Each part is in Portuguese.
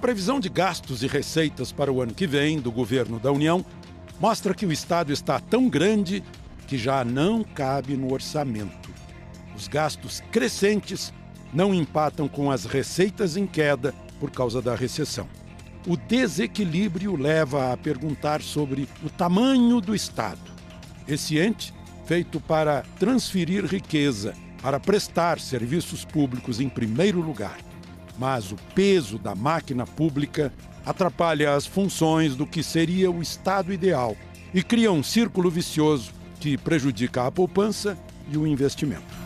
previsão de gastos e receitas para o ano que vem do governo da União mostra que o Estado está tão grande que já não cabe no orçamento. Os gastos crescentes não empatam com as receitas em queda por causa da recessão. O desequilíbrio leva a perguntar sobre o tamanho do Estado. Esse ente, feito para transferir riqueza, para prestar serviços públicos em primeiro lugar. Mas o peso da máquina pública atrapalha as funções do que seria o Estado ideal e cria um círculo vicioso que prejudica a poupança e o investimento.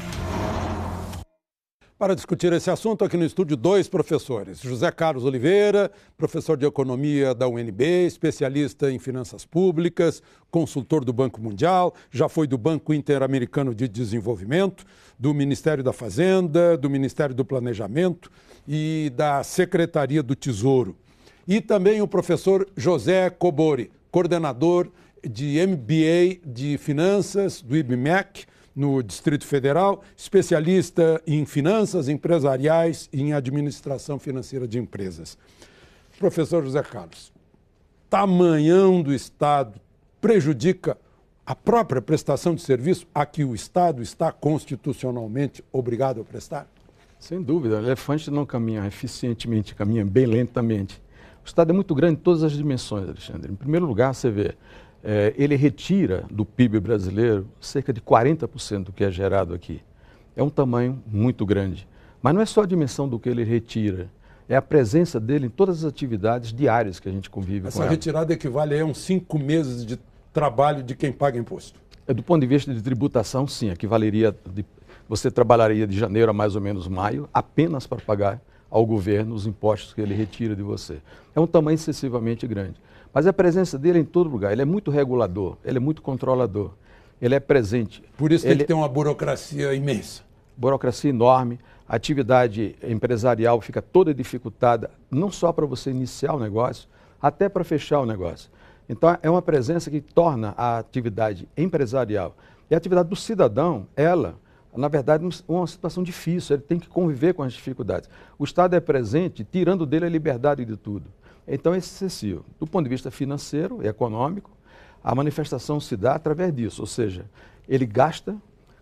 Para discutir esse assunto, aqui no estúdio, dois professores. José Carlos Oliveira, professor de Economia da UNB, especialista em finanças públicas, consultor do Banco Mundial, já foi do Banco Interamericano de Desenvolvimento, do Ministério da Fazenda, do Ministério do Planejamento e da Secretaria do Tesouro. E também o professor José Cobori, coordenador de MBA de Finanças do IBMEC, no Distrito Federal, especialista em finanças empresariais e em administração financeira de empresas. Professor José Carlos, tamanhão do Estado prejudica a própria prestação de serviço a que o Estado está constitucionalmente obrigado a prestar? Sem dúvida, o elefante não caminha eficientemente, caminha bem lentamente. O Estado é muito grande em todas as dimensões, Alexandre. Em primeiro lugar, você vê, ele retira do PIB brasileiro cerca de 40% do que é gerado aqui. É um tamanho muito grande. Mas não é só a dimensão do que ele retira, é a presença dele em todas as atividades diárias que a gente convive com ela. Essa retirada equivale a uns 5 meses de trabalho de quem paga imposto. Do ponto de vista de tributação, sim, equivaleria, você trabalharia de janeiro a mais ou menos maio apenas para pagar ao governo os impostos que ele retira de você. É um tamanho excessivamente grande. Mas a presença dele é em todo lugar. Ele é muito regulador, ele é muito controlador, ele é presente. Por isso ele tem uma burocracia imensa. Burocracia enorme, a atividade empresarial fica toda dificultada, não só para você iniciar o negócio, até para fechar o negócio. Então é uma presença que torna a atividade empresarial e a atividade do cidadão, ela, na verdade, uma situação difícil, ele tem que conviver com as dificuldades. O Estado é presente, tirando dele a liberdade de tudo. Então é excessivo. Do ponto de vista financeiro e econômico, a manifestação se dá através disso, ou seja, ele gasta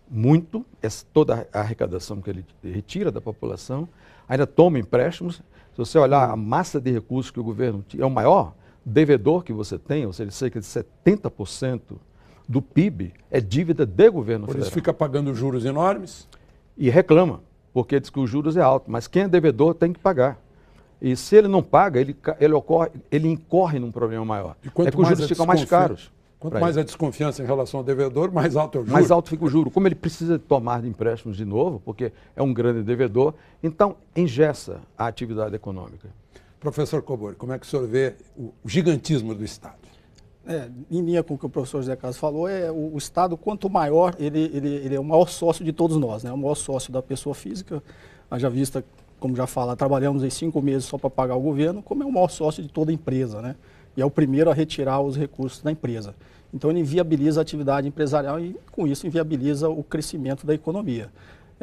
muito, toda a arrecadação que ele retira da população, ainda toma empréstimos. Se você olhar a massa de recursos que o governo é o maior devedor que você tem, ou seja, cerca de 70% do PIB é dívida de governo federal. Por isso fica pagando juros enormes? E reclama, porque diz que os juros é alto, mas quem é devedor tem que pagar. E se ele não paga, ele incorre num problema maior. E quanto é que os juros ficam mais caros. Quanto mais a desconfiança em relação ao devedor, mais alto é o juro. Mais alto fica o juro. Como ele precisa tomar de empréstimos de novo, porque é um grande devedor, então engessa a atividade econômica. Professor Cobori, como é que o senhor vê o gigantismo do Estado? Em linha com o que o professor José Carlos falou, o Estado, quanto maior, ele é o maior sócio de todos nós, né? O maior sócio da pessoa física, haja vista, como já fala, trabalhamos em 5 meses só para pagar o governo, como é o maior sócio de toda a empresa, né? E é o primeiro a retirar os recursos da empresa. Então ele inviabiliza a atividade empresarial e com isso inviabiliza o crescimento da economia.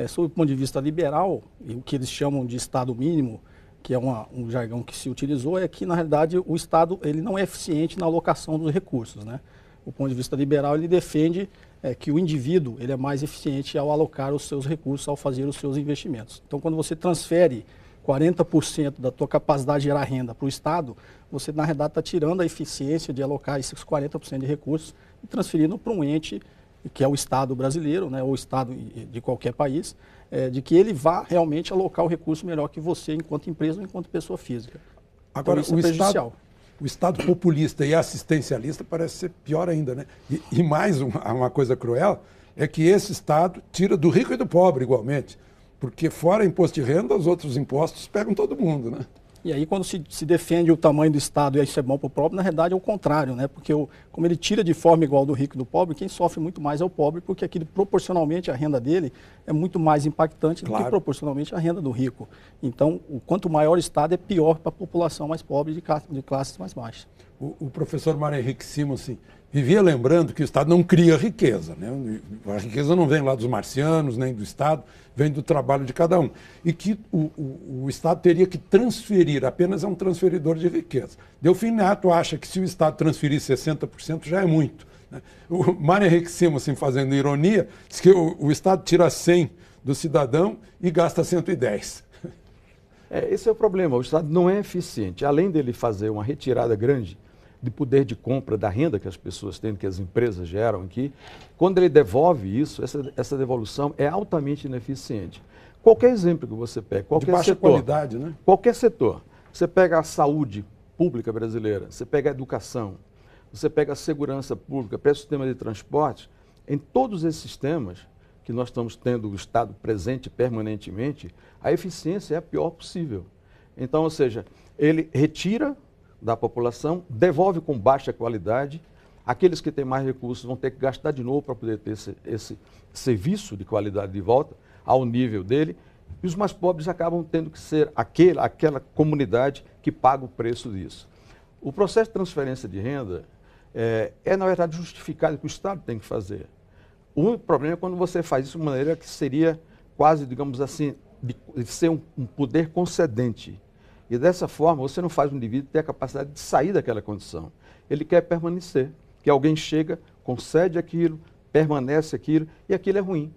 Sob o ponto de vista liberal, e o que eles chamam de Estado mínimo, que é um jargão que se utilizou, é que na realidade o Estado ele não é eficiente na alocação dos recursos, né? O ponto de vista liberal ele defende que o indivíduo ele é mais eficiente ao alocar os seus recursos, ao fazer os seus investimentos. Então, quando você transfere 40% da tua capacidade de gerar renda para o Estado, você, na realidade, está tirando a eficiência de alocar esses 40% de recursos e transferindo para um ente, que é o Estado brasileiro, né, ou o Estado de qualquer país, de que ele vá realmente alocar o recurso melhor que você, enquanto empresa ou enquanto pessoa física. Agora, então, isso é prejudicial. O Estado populista e assistencialista parece ser pior ainda, né? E mais uma coisa cruel é que esse Estado tira do rico e do pobre igualmente, porque fora imposto de renda, os outros impostos pegam todo mundo, né? E aí quando se defende o tamanho do Estado e isso é bom para o pobre, na realidade é o contrário, né? Porque como ele tira de forma igual do rico e do pobre, quem sofre muito mais é o pobre, porque aquilo proporcionalmente a renda dele é muito mais impactante do que proporcionalmente a renda do rico. Então, quanto maior o Estado, é pior para a população mais pobre de classes mais baixas. O professor Mário Henrique Simonsen vivia lembrando que o Estado não cria riqueza, né? A riqueza não vem lá dos marcianos, nem do Estado, vem do trabalho de cada um. E que o Estado teria que transferir, apenas é um transferidor de riqueza. Delfim Neto acha que se o Estado transferir 60% já é muito, né? O Mário Henrique Simonsen, fazendo ironia, diz que o Estado tira 100 do cidadão e gasta 110. Esse é o problema, o Estado não é eficiente. Além dele fazer uma retirada grande de poder de compra da renda que as pessoas têm, que as empresas geram aqui, quando ele devolve isso, essa devolução é altamente ineficiente. Qualquer exemplo que você pega, qualquer de baixa setor, qualidade, né? Qualquer setor, você pega a saúde pública brasileira, você pega a educação, você pega a segurança pública, pega o sistema de transporte, em todos esses sistemas que nós estamos tendo o Estado presente permanentemente, a eficiência é a pior possível. Então, ou seja, ele retira da população, devolve com baixa qualidade, aqueles que têm mais recursos vão ter que gastar de novo para poder ter esse serviço de qualidade de volta ao nível dele, e os mais pobres acabam tendo que ser aquela comunidade que paga o preço disso. O processo de transferência de renda na verdade, justificado que o Estado tem que fazer. O problema é quando você faz isso de maneira que seria quase, digamos assim, de ser um poder concedente. E dessa forma, você não faz o indivíduo ter a capacidade de sair daquela condição. Ele quer permanecer, que alguém chega, concede aquilo, permanece aquilo, e aquilo é ruim.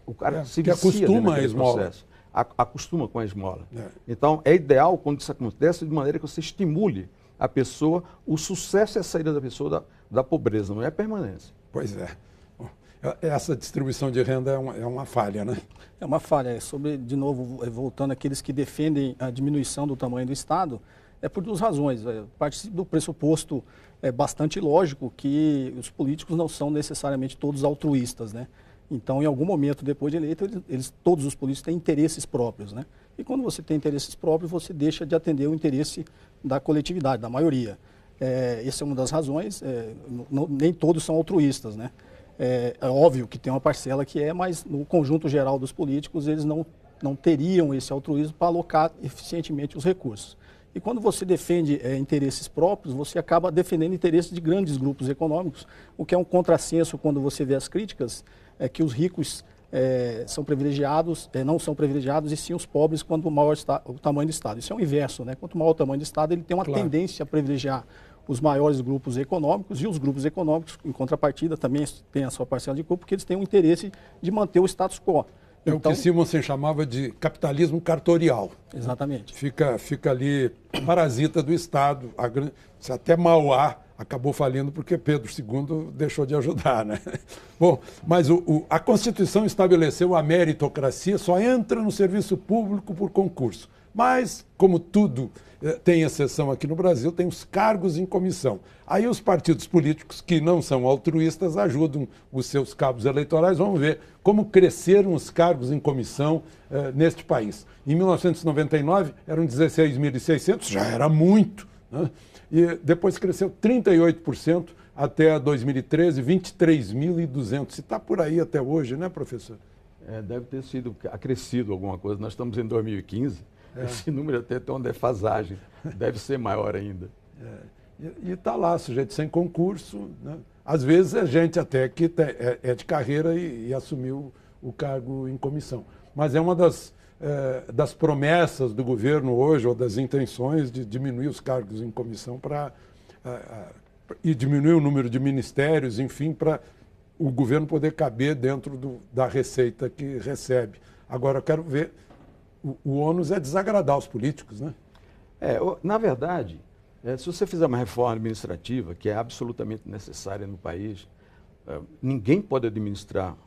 O cara se vicia acostuma a esmola. Processo, acostuma com a esmola. Então, é ideal, quando isso acontece, de maneira que você estimule a pessoa, o sucesso é a saída da pessoa da pobreza, não é a permanência. Pois é. Essa distribuição de renda é uma falha, né? É uma falha. De novo, voltando àqueles que defendem a diminuição do tamanho do Estado, é por duas razões. Parte do pressuposto bastante lógico que os políticos não são necessariamente todos altruístas, né? Então, em algum momento, depois de eleito, todos os políticos têm interesses próprios, né? E quando você tem interesses próprios, você deixa de atender o interesse da coletividade, da maioria. Essa é uma das razões. Nem todos são altruístas, né? É óbvio que tem uma parcela que mas no conjunto geral dos políticos, eles não teriam esse altruísmo para alocar eficientemente os recursos. E quando você defende interesses próprios, você acaba defendendo interesses de grandes grupos econômicos, o que é um contrassenso quando você vê as críticas, que os ricos são privilegiados, não são privilegiados, e sim os pobres quanto maior o tamanho do Estado. Isso é o inverso, né? Quanto maior o tamanho do Estado, ele tem uma tendência a privilegiar os maiores grupos econômicos, e os grupos econômicos, em contrapartida, também têm a sua parcela de culpa, porque eles têm o interesse de manter o status quo. É então, o que Simonsen chamava de capitalismo cartorial. Exatamente. Fica ali parasita do Estado. Até Mauá acabou falindo porque Pedro II deixou de ajudar, né? Bom, mas a Constituição estabeleceu a meritocracia, só entra no serviço público por concurso. Mas, como tudo tem exceção aqui no Brasil, tem os cargos em comissão. Aí os partidos políticos que não são altruístas ajudam os seus cabos eleitorais. Vamos ver como cresceram os cargos em comissão neste país. Em 1999 eram 16.600, já era muito, né? E depois cresceu 38% até 2013, 23.200. Se está por aí até hoje, né, professor? Deve ter sido acrescido alguma coisa. Nós estamos em 2015. Esse número até tem uma defasagem, deve ser maior ainda. E está lá, sujeito sem concurso, né? Às vezes é gente até que é de carreira e assumiu o cargo em comissão. Mas é uma das promessas do governo hoje, ou das intenções de diminuir os cargos em comissão e diminuir o número de ministérios, enfim, para o governo poder caber dentro da receita que recebe. Agora, eu quero ver... O ônus é desagradar os políticos, né? Na verdade, se você fizer uma reforma administrativa, que é absolutamente necessária no país, ninguém pode administrar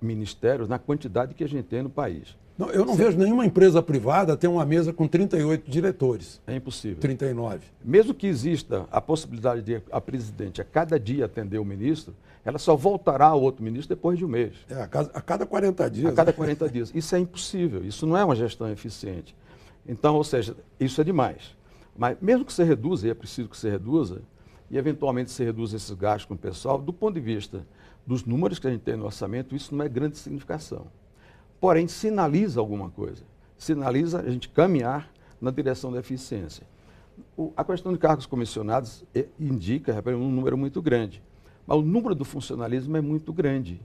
ministérios na quantidade que a gente tem no país. Não, eu não vejo nenhuma empresa privada ter uma mesa com 38 diretores. É impossível. 39. Mesmo que exista a possibilidade de a presidente a cada dia atender o ministro, ela só voltará ao outro ministro depois de um mês. A cada 40 dias. A cada 40 dias. Isso é impossível, isso não é uma gestão eficiente. Então, ou seja, isso é demais. Mas mesmo que você reduza, e é preciso que você reduza, e eventualmente você reduza esses gastos com o pessoal, do ponto de vista dos números que a gente tem no orçamento, isso não é grande significação. Porém, sinaliza alguma coisa. Sinaliza a gente caminhar na direção da eficiência. A questão de cargos comissionados indica um número muito grande. mas o número do funcionalismo é muito grande.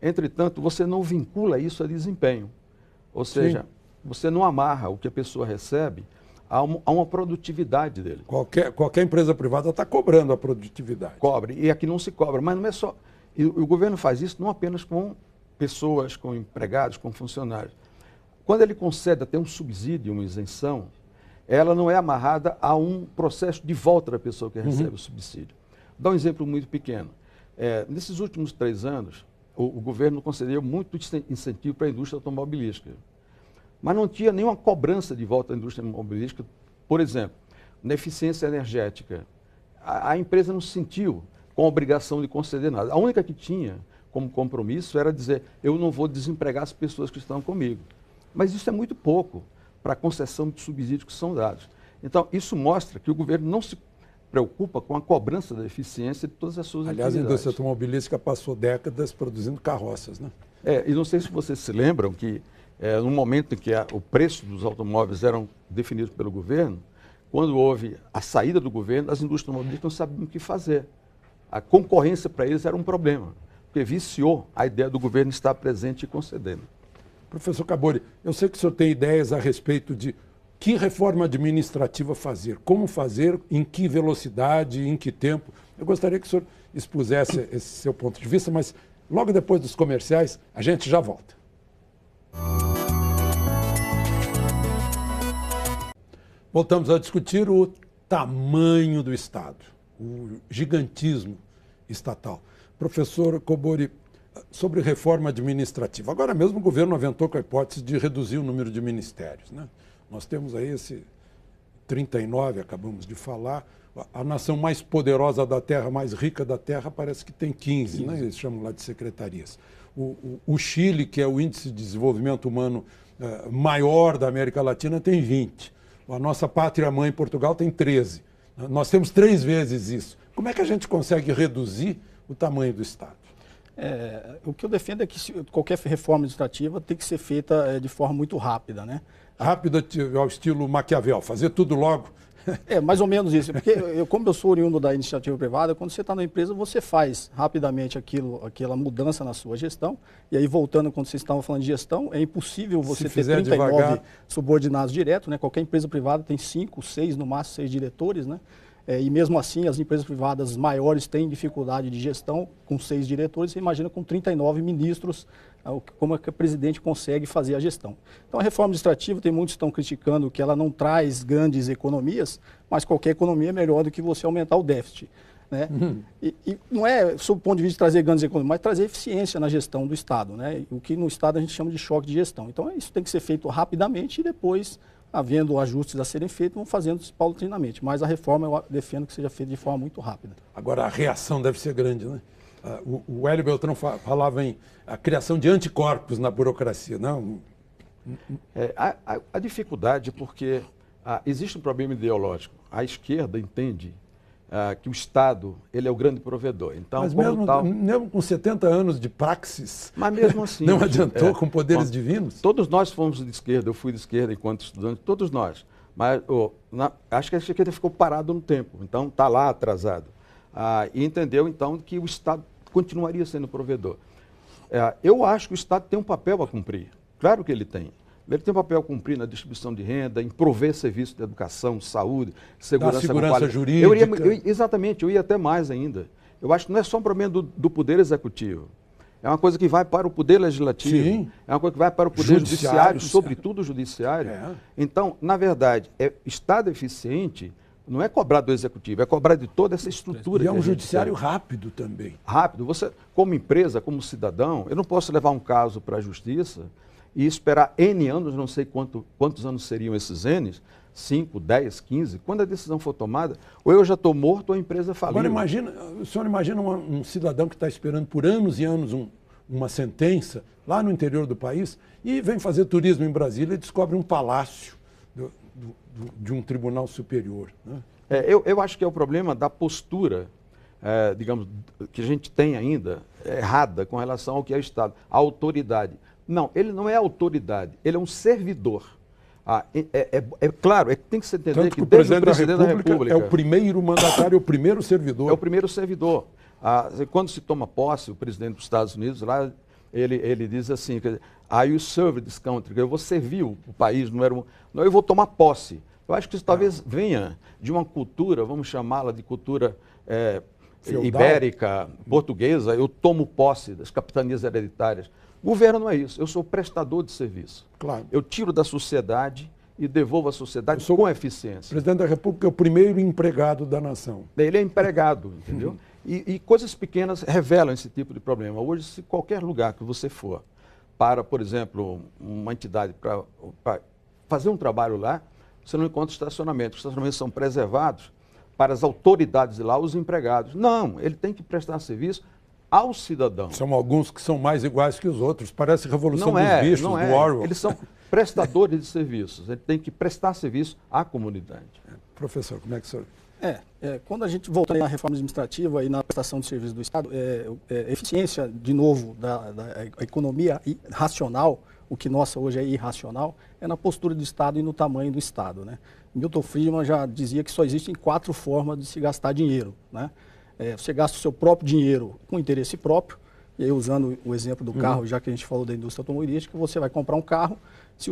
Entretanto, você não vincula isso a desempenho. Ou seja, você não amarra o que a pessoa recebe a uma produtividade dele. Qualquer empresa privada está cobrando a produtividade. Cobre, e aqui não se cobra, mas não é só... E o governo faz isso não apenas com pessoas, com empregados, com funcionários. Quando ele concede até um subsídio, uma isenção, ela não é amarrada a um processo de volta da pessoa que recebe o subsídio. Vou dar um exemplo muito pequeno. Nesses últimos 3 anos, o governo concedeu muito incentivo para a indústria automobilística, mas não tinha nenhuma cobrança de volta da indústria automobilística. Por exemplo, na eficiência energética, a empresa não se sentiu com a obrigação de conceder nada. A única que tinha como compromisso era dizer, eu não vou desempregar as pessoas que estão comigo. Mas isso é muito pouco para a concessão de subsídios que são dados. Então, isso mostra que o governo não se preocupa com a cobrança da eficiência de todas as suas atividades. Aliás, a indústria automobilística passou décadas produzindo carroças, né? E não sei se vocês se lembram que, no momento em que o preço dos automóveis eram definidos pelo governo, quando houve a saída do governo, as indústrias automobilísticas não sabiam o que fazer. A concorrência para eles era um problema, porque viciou a ideia do governo estar presente e concedendo. Professor Carbone, eu sei que o senhor tem ideias a respeito de que reforma administrativa fazer, como fazer, em que velocidade, em que tempo. Eu gostaria que o senhor expusesse esse seu ponto de vista, mas logo depois dos comerciais a gente já volta. Voltamos a discutir o tamanho do Estado, o gigantismo estatal. Professor Carbone, sobre reforma administrativa. Agora mesmo o governo aventou com a hipótese de reduzir o número de ministérios, né? Nós temos aí esse 39, acabamos de falar. A nação mais poderosa da Terra, mais rica da Terra, parece que tem 15, né? Eles chamam lá de secretarias. O Chile, que é o índice de desenvolvimento humano maior da América Latina, tem 20. A nossa pátria-mãe, Portugal, tem 13. Nós temos 3 vezes isso. Como é que a gente consegue reduzir o tamanho do Estado? O que eu defendo é que qualquer reforma administrativa tem que ser feita de forma muito rápida, né? Rápida ao estilo Maquiavel, fazer tudo logo. Mais ou menos isso. Porque como eu sou oriundo da iniciativa privada, quando você está na empresa, você faz rapidamente aquela mudança na sua gestão. E aí, voltando, quando vocês estavam falando de gestão, é impossível você ter 39 devagar, subordinados direto, né? Qualquer empresa privada tem 5, 6, no máximo 6 diretores, né? E mesmo assim, as empresas privadas maiores têm dificuldade de gestão com 6 diretores. Você imagina com 39 ministros, como é que o presidente consegue fazer a gestão. Então, a reforma administrativa, tem muitos que estão criticando que ela não traz grandes economias, mas qualquer economia é melhor do que você aumentar o déficit, né? E não é, sob o ponto de vista de trazer grandes economias, mas trazer eficiência na gestão do Estado, né? O que no Estado a gente chama de choque de gestão. Então, isso tem que ser feito rapidamente e depois, havendo ajustes a serem feitos, vão fazendo isso paulatinamente. Mas a reforma eu defendo que seja feita de forma muito rápida. Agora, a reação deve ser grande, né? O Hélio Beltrão falava em a criação de anticorpos na burocracia, não? A dificuldade é porque existe um problema ideológico. A esquerda entende que o Estado ele é o grande provedor. Então, mas mesmo com 70 anos de praxis, mas mesmo assim, não adiantou com poderes divinos? Todos nós fomos de esquerda, eu fui de esquerda enquanto estudante, todos nós. Mas acho que a esquerda ficou parado no tempo, então está lá atrasado. E entendeu, então, que o Estado continuaria sendo provedor. Eu acho que o Estado tem um papel a cumprir. Claro que ele tem. Ele tem um papel a cumprir na distribuição de renda, em prover serviços de educação, saúde, segurança jurídica. Exatamente, eu ia até mais ainda. Eu acho que não é só um problema do Poder Executivo. É uma coisa que vai para o Poder Legislativo. Sim. É uma coisa que vai para o Poder Judiciário, sobretudo o Judiciário. Então, na verdade, Estado eficiente não é cobrar do Executivo, é cobrar de toda essa estrutura. E é um judiciário rápido também. Rápido. Você, como empresa, como cidadão, eu não posso levar um caso para a Justiça e esperar N anos, não sei quantos anos seriam esses N, 5, 10, 15, quando a decisão for tomada, ou eu já estou morto ou a empresa faliu. Agora o senhor imagina um cidadão que está esperando por anos e anos uma sentença lá no interior do país e vem fazer turismo em Brasília e descobre um palácio de um tribunal superior, né? Eu acho que é o problema da postura, digamos, que a gente tem ainda errada com relação ao que é o Estado, a autoridade. Não, ele não é autoridade, ele é um servidor. Claro, tem que se entender que o presidente da República é o primeiro mandatário, é o primeiro servidor. É o primeiro servidor. Quando se toma posse, o presidente dos Estados Unidos, lá, ele diz assim, I will serve this country, eu vou servir o país, não, eu vou tomar posse. Eu acho que isso talvez venha de uma cultura, vamos chamá-la de cultura ibérica, portuguesa, eu tomo posse das capitanias hereditárias. Governo não é isso, eu sou prestador de serviço. Claro. Eu tiro da sociedade e devolvo à sociedade com eficiência. O presidente da República é o primeiro empregado da nação. Ele é empregado, entendeu? E coisas pequenas revelam esse tipo de problema. Hoje, se qualquer lugar que você for para, por exemplo, uma entidade para fazer um trabalho lá, você não encontra estacionamento. Os estacionamentos são preservados para as autoridades de lá, os empregados. Não, ele tem que prestar serviço ao cidadão. São alguns que são mais iguais que os outros. Parece Revolução dos Bichos, do Orwell. Eles são prestadores de serviços. Ele tem que prestar serviço à comunidade. Professor, como é que o senhor... Quando a gente volta na reforma administrativa e na prestação de serviços do Estado, eficiência, de novo, da economia racional, o que nossa hoje é irracional, é na postura do Estado e no tamanho do Estado, né? Milton Friedman já dizia que só existem 4 formas de se gastar dinheiro, né? Você gasta o seu próprio dinheiro com interesse próprio, e aí usando o exemplo do carro, já que a gente falou da indústria automobilística, você vai comprar um carro, se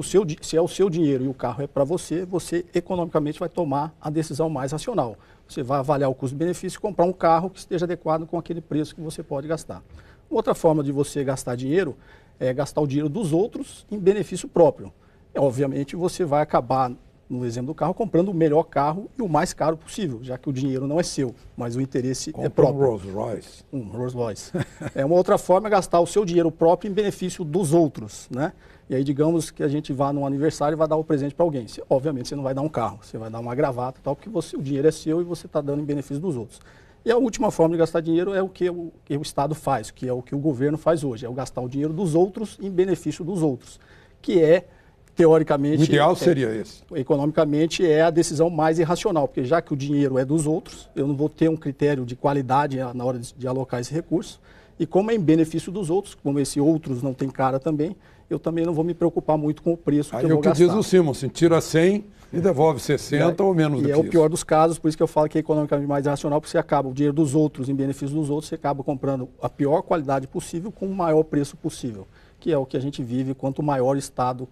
é o seu dinheiro e o carro é para você, você economicamente vai tomar a decisão mais racional. Você vai avaliar o custo-benefício e comprar um carro que esteja adequado com aquele preço que você pode gastar. Outra forma de você gastar dinheiro é gastar o dinheiro dos outros em benefício próprio. Obviamente você vai acabar, no exemplo do carro, comprando o melhor carro e o mais caro possível, já que o dinheiro não é seu, mas o interesse é próprio. Um Rolls Royce. Um Rolls Royce. Uma outra forma é gastar o seu dinheiro próprio em benefício dos outros, né? E aí, digamos que a gente vá num aniversário e vai dar o presente para alguém. Obviamente, você não vai dar um carro, você vai dar uma gravata e tal, porque o dinheiro é seu e você está dando em benefício dos outros. E a última forma de gastar dinheiro é o que o Estado faz, que é o que o governo faz hoje, é o gastar o dinheiro dos outros em benefício dos outros, que é, teoricamente... O ideal seria esse. Economicamente, é a decisão mais irracional, porque já que o dinheiro é dos outros, eu não vou ter um critério de qualidade na hora de alocar esse recurso, e como é em benefício dos outros, como esse outros não tem cara também, eu também não vou me preocupar muito com o preço que eu vou gastar. Aí é o que diz o Simonsen, tira 100 e devolve 60 ou menos do que isso. E é o pior dos casos, por isso que eu falo que é economicamente mais racional, porque você acaba o dinheiro dos outros em benefício dos outros, você acaba comprando a pior qualidade possível com o maior preço possível, que é o que a gente vive quanto maior Estado,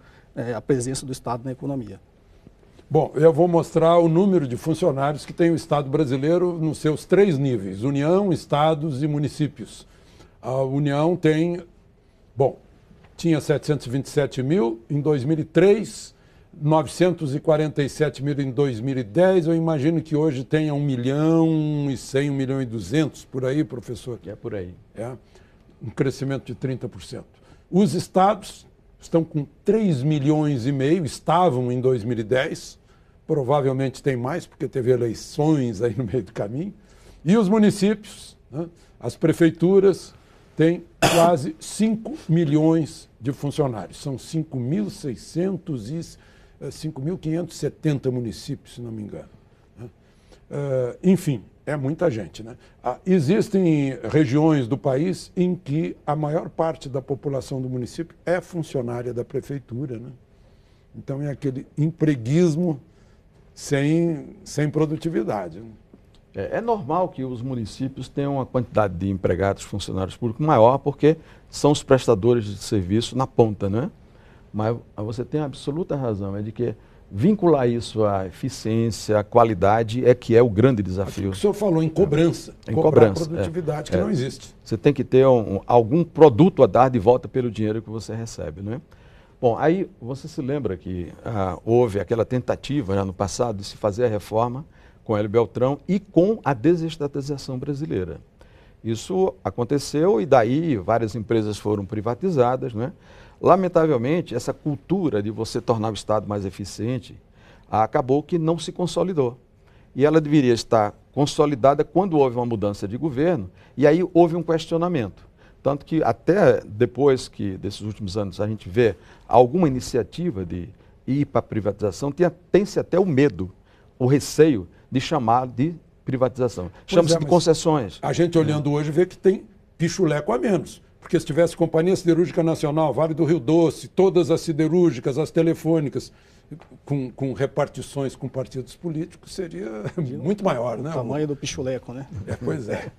a presença do Estado na economia. Bom, eu vou mostrar o número de funcionários que tem o Estado brasileiro nos seus 3 níveis, União, Estados e municípios. A União tem, tinha 727 mil em 2003, 947 mil em 2010, eu imagino que hoje tenha 1 milhão e 100, 1 milhão e 200, por aí, professor? É por aí. Um crescimento de 30%. Os estados estão com 3 milhões e meio, estavam em 2010, provavelmente tem mais, porque teve eleições aí no meio do caminho, e os municípios, né, as prefeituras, têm quase 5 milhões de funcionários. São 5.570 municípios, se não me engano. Enfim, é muita gente, né? Existem regiões do país em que a maior parte da população do município é funcionária da prefeitura, né? Então é aquele empreguismo sem produtividade, né? É normal que os municípios tenham uma quantidade de empregados, funcionários públicos maior, porque são os prestadores de serviço na ponta, né? Mas você tem absoluta razão, é de que vincular isso à eficiência, à qualidade, é que é o grande desafio. O senhor falou em cobrança, produtividade que não existe. Você tem que ter algum produto a dar de volta pelo dinheiro que você recebe, né? Bom, aí você se lembra que houve aquela tentativa já no passado de se fazer a reforma com Hélio Beltrão e com a desestatização brasileira. Isso aconteceu e daí várias empresas foram privatizadas, né? Lamentavelmente, essa cultura de você tornar o Estado mais eficiente acabou que não se consolidou. E ela deveria estar consolidada quando houve uma mudança de governo e aí houve um questionamento. Tanto que até depois que desses últimos anos a gente vê alguma iniciativa de ir para a privatização, tem-se até o medo, o receio de chamar de privatização. Chama-se de concessões. A gente olhando hoje vê que tem pichuleco a menos. Porque se tivesse Companhia Siderúrgica Nacional, Vale do Rio Doce, todas as siderúrgicas, as telefônicas, com repartições com partidos políticos seria muito maior, né? O tamanho do pichuleco, né? Pois é.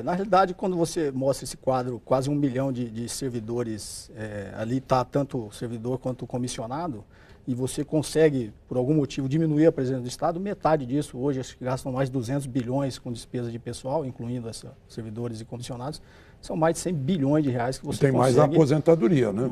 Na realidade, quando você mostra esse quadro, quase 1 milhão de servidores, ali está tanto o servidor quanto o comissionado, e você consegue, por algum motivo, diminuir a presença do Estado, metade disso, hoje, acho que gastam mais de 200 bilhões com despesa de pessoal, incluindo servidores e comissionados, são mais de 100 bilhões de reais que você tem consegue... mais a aposentadoria, né?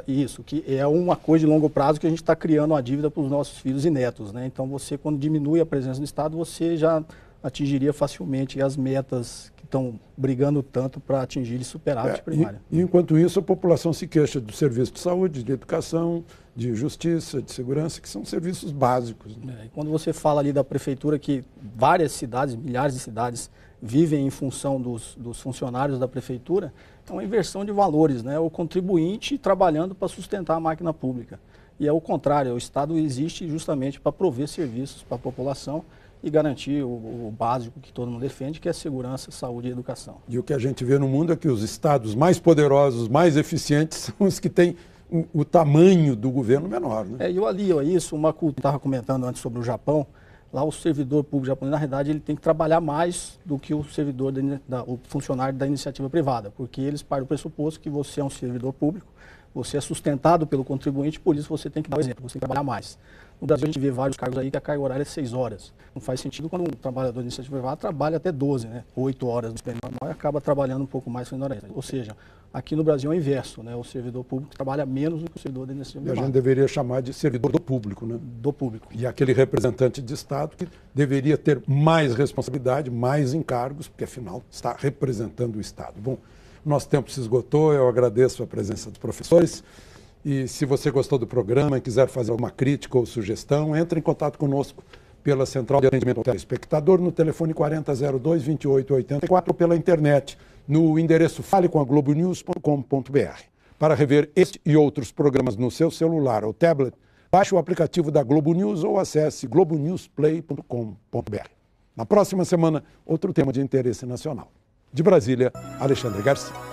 Isso, que é uma coisa de longo prazo que a gente está criando uma dívida para os nossos filhos e netos, né? Então, você, quando diminui a presença do Estado, você já atingiria facilmente as metas que estão brigando tanto para atingir e superar a primária. E enquanto isso, a população se queixa do serviço de saúde, de educação, de justiça, de segurança, que são serviços básicos. E quando você fala ali da prefeitura, que várias cidades, milhares de cidades, vivem em função dos funcionários da prefeitura, é uma inversão de valores, né? O contribuinte trabalhando para sustentar a máquina pública. E é o contrário, o Estado existe justamente para prover serviços para a população e garantir o básico que todo mundo defende, que é segurança, saúde e educação. E o que a gente vê no mundo é que os estados mais poderosos, mais eficientes, são os que têm o tamanho do governo menor, né? E eu alio a isso, uma cultura, estava comentando antes sobre o Japão, lá o servidor público japonês, na realidade, ele tem que trabalhar mais do que o servidor, o funcionário da iniciativa privada, porque eles partem do pressuposto que você é um servidor público, você é sustentado pelo contribuinte, por isso você tem que dar o exemplo, você tem que trabalhar mais. No Brasil a gente vê vários cargos aí que a carga horária é 6 horas. Não faz sentido quando um trabalhador de iniciativa privada trabalha até 12, né? 8 horas no expediente normal e acaba trabalhando um pouco mais fazendo hora extra. Ou seja, aqui no Brasil é o inverso, né? O servidor público trabalha menos do que o servidor da iniciativa privada. A gente deveria chamar de servidor do público, né? Do público. E aquele representante de Estado que deveria ter mais responsabilidade, mais encargos, porque afinal está representando o Estado. Bom, nosso tempo se esgotou, eu agradeço a presença dos professores. E se você gostou do programa e quiser fazer alguma crítica ou sugestão, entre em contato conosco pela Central de Atendimento ao Telespectador no telefone 4002-2884 ou pela internet no endereço falecomaGloboNews.com.br. Para rever este e outros programas no seu celular ou tablet, baixe o aplicativo da Globo News ou acesse globonewsplay.com.br. Na próxima semana, outro tema de interesse nacional. De Brasília, Alexandre Garcia.